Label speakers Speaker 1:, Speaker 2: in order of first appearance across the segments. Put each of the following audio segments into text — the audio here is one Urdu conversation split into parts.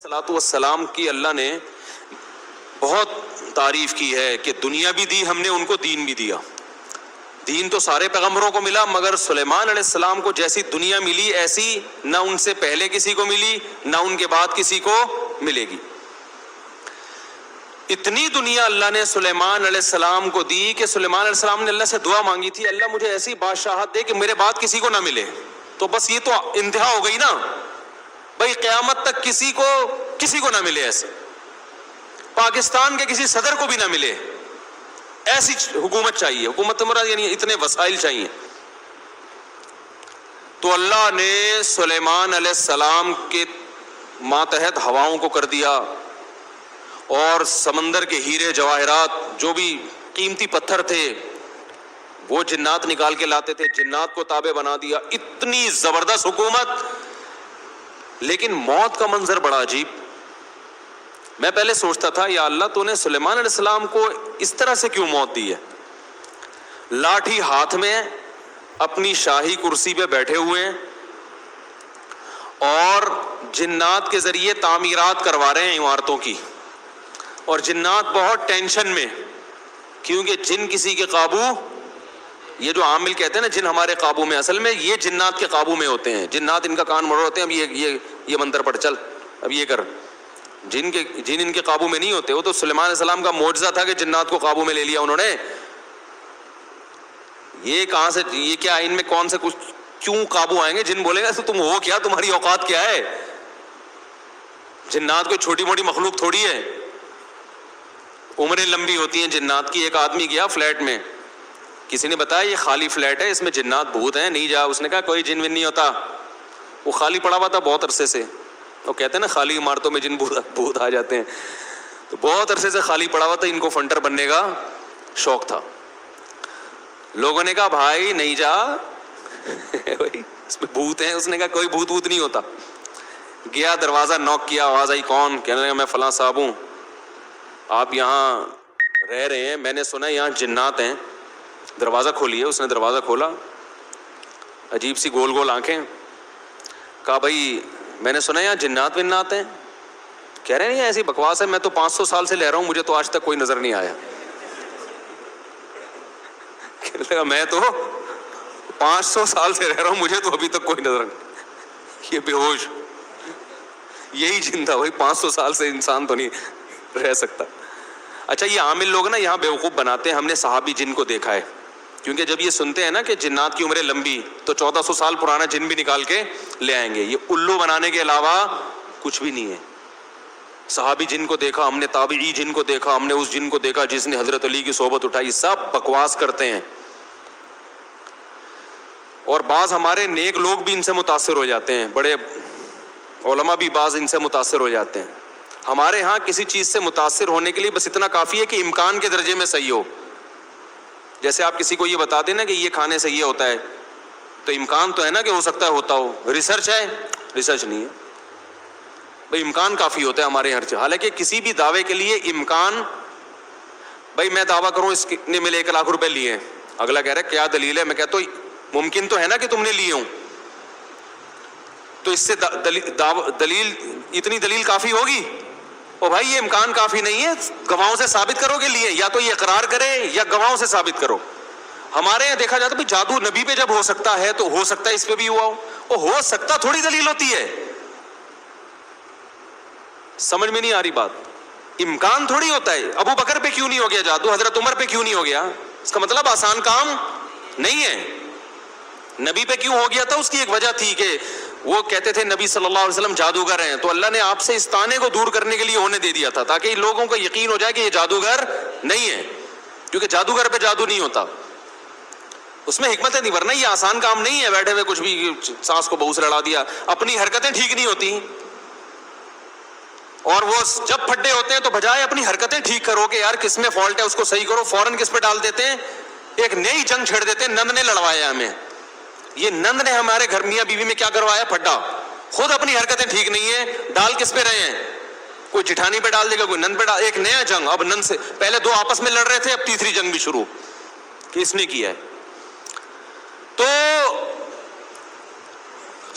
Speaker 1: الصلاۃ والسلام کی اللہ نے بہت تعریف کی ہے کہ دنیا بھی دی ہم نے ان کو، دین بھی دیا. دین تو سارے پیغمبروں کو ملا، مگر سلیمان علیہ السلام کو جیسی دنیا ملی ایسی نہ ان سے پہلے کسی کو ملی نہ ان کے بعد کسی کو ملے گی. اتنی دنیا اللہ نے سلیمان علیہ السلام کو دی کہ سلیمان علیہ السلام نے اللہ سے دعا مانگی تھی، اللہ مجھے ایسی بادشاہت دے کہ میرے بعد کسی کو نہ ملے. تو بس یہ تو انتہا ہو گئی نا بھائی، قیامت تک کسی کو نہ ملے، ایسے پاکستان کے کسی صدر کو بھی نہ ملے، ایسی حکومت چاہیے. حکومت مراد یعنی اتنے وسائل چاہیے. تو اللہ نے سلیمان علیہ السلام کے ماتحت ہواؤں کو کر دیا، اور سمندر کے ہیرے جواہرات جو بھی قیمتی پتھر تھے وہ جنات نکال کے لاتے تھے، جنات کو تابع بنا دیا. اتنی زبردست حکومت. لیکن موت کا منظر بڑا عجیب. میں پہلے سوچتا تھا یا اللہ تو نے سلیمان علیہ السلام کو اس طرح سے کیوں موت دی ہے؟ لاٹھی ہاتھ میں اپنی شاہی کرسی پہ بیٹھے ہوئے ہیں اور جنات کے ذریعے تعمیرات کروا رہے ہیں عمارتوں کی، اور جنات بہت ٹینشن میں، کیونکہ جن کسی کے قابو، یہ جو عامل کہتے ہیں نا جن ہمارے قابو میں، اصل میں یہ جنات کے قابو میں ہوتے ہیں. جنات ان کا کان مڑ ہوتے ہیں، اب یہ منتر پڑھ، چل اب یہ کر. جن ان کے قابو میں نہیں ہوتے. وہ تو سلیمان علیہ السلام کا معجزہ تھا کہ جنات کو قابو میں لے لیا انہوں نے. یہ کہاں سے، یہ کیا، ان میں کون سے کچھ کیوں قابو آئیں گے؟ جن بولے گا تم ہو کیا، تمہاری اوقات کیا ہے؟ جنات کوئی چھوٹی موٹی مخلوق تھوڑی ہے، عمریں لمبی ہوتی ہیں جنات کی. ایک آدمی گیا فلیٹ میں، کسی نے بتایا یہ خالی فلیٹ ہے، اس میں جنات بھوت ہیں، نہیں جا. اس نے کہا کوئی جن ون نہیں ہوتا. وہ خالی پڑا ہوا تھا بہت عرصے سے. وہ کہتے ہیں نا خالی عمارتوں میں جن بھوت آ جاتے ہیں. تو بہت عرصے سے خالی پڑا ہوا تھا، ان کو فنٹر بننے کا شوق تھا. لوگوں نے کہا بھائی نہیں جا اس میں بھوت ہیں. اس نے کہا کوئی بھوت نہیں ہوتا. گیا، دروازہ نوک کیا، آواز آئی کون؟ کہنے لگا میں فلاں صاحب ہوں، آپ یہاں رہ رہے ہیں، میں نے سنا یہاں جنات ہیں، دروازہ کھولیے. اس نے دروازہ کھولا، عجیب سی گول گول آنکھیں. کہا بھائی میں نے سنا یہاں جنات ونات ہیں. کہہ رہے ہیں ایسی بکواس ہے، میں تو 500 سال سے رہ رہا ہوں، مجھے تو آج تک کوئی نظر نہیں آیا. کہنے لگا میں تو 500 سال سے رہ رہا ہوں، مجھے تو ابھی تک کوئی نظر نہیں. یہ بے ہوش، یہی جن تھا بھائی. 500 سال سے انسان تو نہیں رہ سکتا. اچھا یہ عامل لوگ نا یہاں بیوقوف بناتے ہیں. ہم نے صحابی جن کو دیکھا ہے، کیونکہ جب یہ سنتے ہیں نا کہ جنات کی عمریں لمبی، تو 1400 سال پرانا جن بھی نکال کے لے آئیں گے. یہ الو بنانے کے علاوہ کچھ بھی نہیں ہے. صحابی جن کو دیکھا ہم نے، تابعی جن کو دیکھا ہم نے، اس جن کو دیکھا جس نے حضرت علی کی صحبت اٹھائی. سب بکواس کرتے ہیں. اور بعض ہمارے نیک لوگ بھی ان سے متاثر ہو جاتے ہیں، بڑے علماء بھی بعض ان سے متاثر ہو جاتے ہیں. ہمارے ہاں کسی چیز سے متاثر ہونے کے لیے بس اتنا کافی ہے کہ امکان کے درجے میں صحیح ہو. جیسے آپ کسی کو یہ بتا دیں نا کہ یہ کھانے سے یہ ہوتا ہے، تو امکان تو ہے نا کہ ہو سکتا ہے ہوتا ہو. ریسرچ ہے؟ ریسرچ نہیں ہے بھائی. امکان کافی ہوتا ہے ہمارے ہر چیز. حالانکہ کسی بھی دعوے کے لیے امکان، بھائی میں دعویٰ کروں اس نے میرے 1 لاکھ روپے لیے ہیں، اگلا کہہ رہا ہے کیا دلیل ہے؟ میں کہتا ہوں ممکن تو ہے نا کہ تم نے لیے ہوں، تو اس سے دلیل، اتنی دلیل کافی ہوگی؟ او بھائی یہ امکان کافی نہیں ہے، گواہوں سے ثابت کرو کہ لیے. یا تو یہ اقرار کرے یا گواہوں سے ثابت کرو. ہمارے یہاں دیکھا جاتا ہے جادو نبی پہ جب ہو سکتا ہے تو ہو سکتا ہے اس پہ بھی ہوا ہو. وہ ہو سکتا تھوڑی دلیل ہوتی ہے. سمجھ میں نہیں آ رہی بات. امکان تھوڑی ہوتا ہے. ابو بکر پہ کیوں نہیں ہو گیا جادو، حضرت عمر پہ کیوں نہیں ہو گیا؟ اس کا مطلب آسان کام نہیں ہے. نبی پہ کیوں ہو گیا تھا؟ اس کی ایک وجہ تھی کہ وہ کہتے تھے نبی صلی اللہ علیہ وسلم جادوگر ہیں، تو اللہ نے آپ سے اس طعنے کو دور کرنے کے لیے ہونے دے دیا تھا، تاکہ لوگوں کو یقین ہو جائے کہ یہ جادوگر نہیں ہے. کیونکہ جادوگر پہ جادو نہیں ہوتا، اس میں حکمتیں نہیں. ورنہ یہ آسان کام نہیں ہے بیٹھے ہوئے کچھ بھی سانس کو بہو سے لڑا دیا. اپنی حرکتیں ٹھیک نہیں ہوتی، اور وہ جب پھڈے ہوتے ہیں تو بجائے اپنی حرکتیں ٹھیک کرو کہ یار کس میں فالٹ ہے اس کو صحیح کرو، فوراً کس پہ ڈال دیتے ہیں؟ ایک نئی جنگ چھیڑ دیتے ہیں. نند نے لڑوایا ہمیں. یہ نند نے ہمارے گھر میاں بیوی میں کیا کروایا؟ پھڈا. خود اپنی حرکتیں ٹھیک نہیں ہیں، ڈال کس پہ رہے ہیں؟ کوئی جٹھانی پہ ڈال دے گا، کوئی نند پہ ڈال. ایک نیا جنگ. اب نند سے پہلے 2 آپس میں لڑ رہے تھے، اب تیسری جنگ بھی شروع کہ اس نے کیا ہے. تو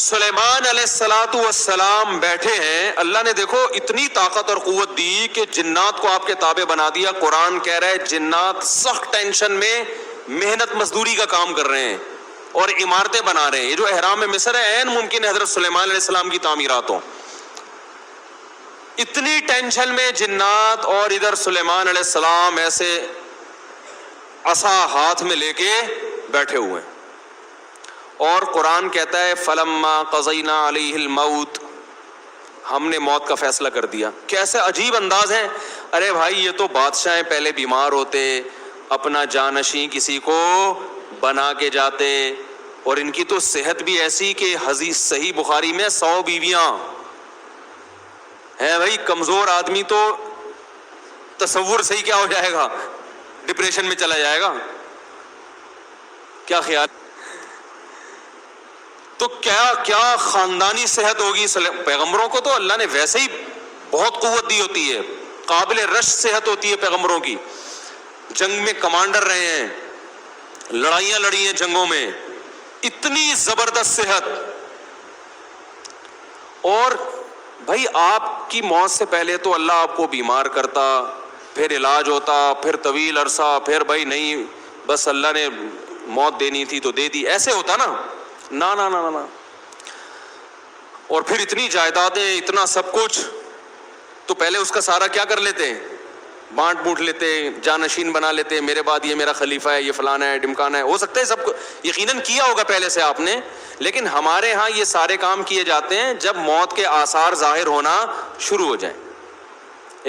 Speaker 1: سلیمان علیہ السلام بیٹھے ہیں, اللہ نے دیکھو اتنی طاقت اور قوت دی کہ جنات کو آپ کے تابع بنا دیا. قرآن کہہ رہا ہے جنات سخت ٹینشن میں محنت مزدوری کا کام کر رہے ہیں اور عمارتیں بنا رہے ہیں. یہ جو احرام مصر ہے عین ممکن ہے حضرت سلیمان علیہ السلام کی تعمیرات ہوں. اتنی ٹینشن میں جنات, اور ادھر سلیمان علیہ السلام ایسے عصا ہاتھ میں لے کے بیٹھے ہوئے ہیں. اور قرآن کہتا ہے فلما قضینا علیہ الموت, ہم نے موت کا فیصلہ کر دیا. کیسے عجیب انداز ہے. ارے بھائی یہ تو بادشاہ پہلے بیمار ہوتے, اپنا جانشین کسی کو بنا کے جاتے, اور ان کی تو صحت بھی ایسی کہ حدیث صحیح بخاری میں 100 بیویاں ہیں. بھائی کمزور آدمی تو تصور صحیح کیا ہو جائے گا, ڈپریشن میں چلا جائے گا. کیا خیال؟ تو کیا خاندانی صحت ہوگی. پیغمبروں کو تو اللہ نے ویسے ہی بہت قوت دی ہوتی ہے, قابل رشک صحت ہوتی ہے پیغمبروں کی. جنگ میں کمانڈر رہے ہیں, لڑائیاں لڑی ہیں جنگوں میں, اتنی زبردست صحت. اور بھائی آپ کی موت سے پہلے تو اللہ آپ کو بیمار کرتا, پھر علاج ہوتا, پھر طویل عرصہ, پھر بھائی نہیں بس اللہ نے موت دینی تھی تو دے دی, ایسے ہوتا نا. نا نا نا نا. اور پھر اتنی جائیدادیں, اتنا سب کچھ, تو پہلے اس کا سارا کیا کر لیتے, بانٹ بوٹ لیتے, جانشین بنا لیتے, میرے بعد یہ میرا خلیفہ ہے, یہ فلانا ہے, ڈمکانا ہے. ہو سکتا ہے سب کو یقیناً کیا ہوگا پہلے سے آپ نے, لیکن ہمارے ہاں یہ سارے کام کیے جاتے ہیں جب موت کے آثار ظاہر ہونا شروع ہو جائیں.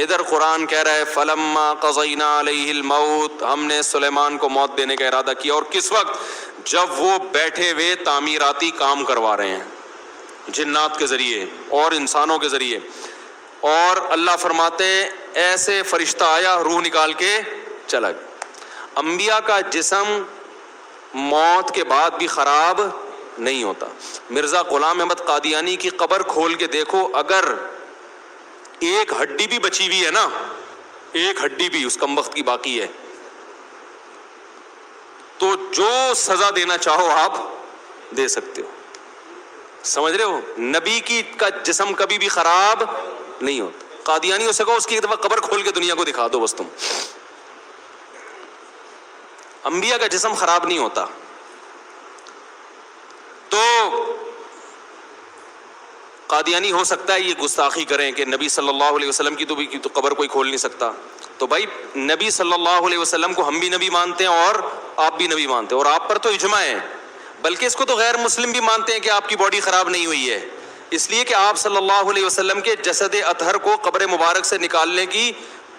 Speaker 1: ادھر قرآن کہہ رہا ہے فلما قضینا علیہ الموت, ہم نے سلیمان کو موت دینے کا ارادہ کیا. اور کس وقت؟ جب وہ بیٹھے ہوئے تعمیراتی کام کروا رہے ہیں جنات کے ذریعے اور انسانوں کے ذریعے. اور اللہ فرماتے ہیں ایسے فرشتہ آیا, روح نکال کے چلا گیا. انبیاء کا جسم موت کے بعد بھی خراب نہیں ہوتا. مرزا غلام احمد قادیانی کی قبر کھول کے دیکھو, اگر ایک ہڈی بھی بچی ہوئی ہے نا, ایک ہڈی بھی اس کمبخت کی باقی ہے, تو جو سزا دینا چاہو آپ دے سکتے ہو. سمجھ رہے ہو؟ نبی کی کا جسم کبھی بھی خراب نہیں ہوتا. قادیانی ہو سکو اس کی ایک دفعہ قبر کھول کے دنیا کو دکھا دو بس تم. انبیاء کا جسم خراب نہیں ہوتا. تو قادیانی ہو سکتا ہے یہ گستاخی کریں کہ نبی صلی اللہ علیہ وسلم کی تو قبر کوئی کھول نہیں سکتا. تو بھائی نبی صلی اللہ علیہ وسلم کو ہم بھی نبی مانتے ہیں اور آپ بھی نبی مانتے ہیں, اور آپ پر تو اجماع ہے, بلکہ اس کو تو غیر مسلم بھی مانتے ہیں کہ آپ کی باڈی خراب نہیں ہوئی ہے, اس لیے کہ آپ صلی اللہ علیہ وسلم کے جسد اطہر کو قبر مبارک سے نکالنے کی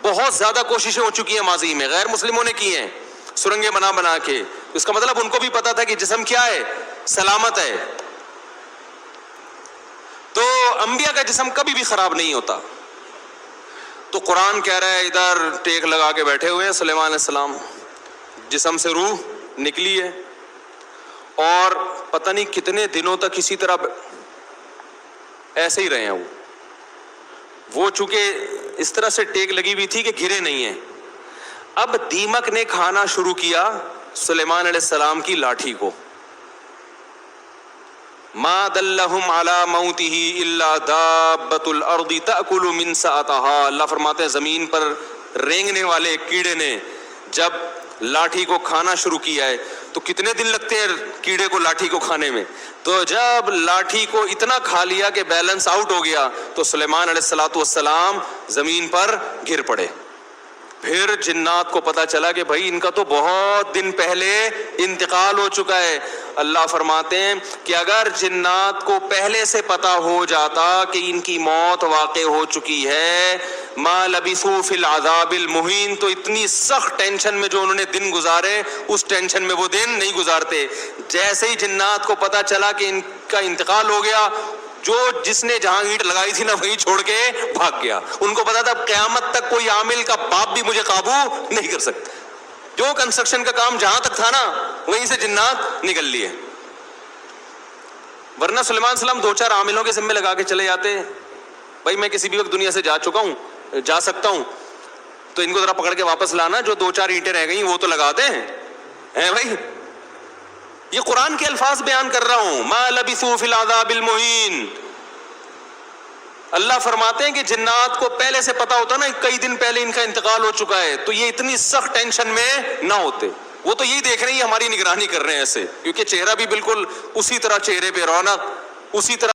Speaker 1: بہت زیادہ کوششیں ہو چکی ہیں ماضی میں, غیر مسلموں نے کی ہیں سرنگیں بنا کے. اس کا مطلب ان کو بھی پتا تھا کہ جسم کیا ہے, سلامت ہے. تو انبیاء کا جسم کبھی بھی خراب نہیں ہوتا. تو قرآن کہہ رہا ہے ادھر ٹیک لگا کے بیٹھے ہوئے ہیں سلیمان علیہ السلام, جسم سے روح نکلی ہے, اور پتہ نہیں کتنے دنوں تک اسی طرح ایسے ہی رہے ہیں. وہ چونکہ اس طرح سے ٹیک لگی ہوئی تھی کہ گرے نہیں ہیں. اب دیمک نے کھانا شروع کیا سلیمان علیہ السلام کی لاٹھی کو. ما دلہم علی موتہ الا دابۃ الارض تأکل من سأتہا. اللہ فرماتے ہیں زمین پر رینگنے والے کیڑے نے جب لاٹھی کو کھانا شروع کیا ہے, تو کتنے دن لگتے ہیں کیڑے کو لاٹھی کو کھانے میں, تو جب لاٹھی کو اتنا کھا لیا کہ بیلنس آؤٹ ہو گیا تو سلیمان علیہ السلام زمین پر گر پڑے. پھر جنات کو پتا چلا کہ بھائی ان کا تو بہت دن پہلے انتقال ہو چکا ہے. اللہ فرماتے ہیں کہ اگر جنات کو پہلے سے پتا ہو جاتا کہ ان کی موت واقع ہو چکی ہے, ما لبثوا فی العذاب المہین, تو اتنی سخت ٹینشن میں جو انہوں نے دن گزارے اس ٹینشن میں وہ دن نہیں گزارتے. جیسے ہی جنات کو پتا چلا کہ ان کا انتقال ہو گیا, جو جس نے جہاں اینٹ لگائی تھی نا وہیں چھوڑ کے بھاگ گیا. ان کو پتا تھا قیامت تک کوئی عامل کا باپ بھی مجھے قابو نہیں کر سکتا. جو کنسٹرکشن کا کام جہاں تک تھا نا وہیں سے جنات نکل لیے. ورنہ سلیمان علیہ السلام 2-4 عاملوں کے ذمے لگا کے چلے جاتے, بھائی میں کسی بھی وقت دنیا سے جا چکا ہوں, جا سکتا ہوں, تو ان کو ذرا پکڑ کے واپس لانا, جو 2-4 اینٹیں رہ گئی وہ تو لگا دیں ہیں بھائی. یہ قرآن کے الفاظ بیان کر رہا ہوں. ما لبثوا فی العذاب المہین. اللہ فرماتے ہیں کہ جنات کو پہلے سے پتا ہوتا نا کئی دن پہلے ان کا انتقال ہو چکا ہے تو یہ اتنی سخت ٹینشن میں نہ ہوتے. وہ تو یہی دیکھ رہے ہیں ہماری نگرانی کر رہے ہیں ایسے, کیونکہ چہرہ بھی بالکل اسی طرح, چہرے پہ رونق اسی طرح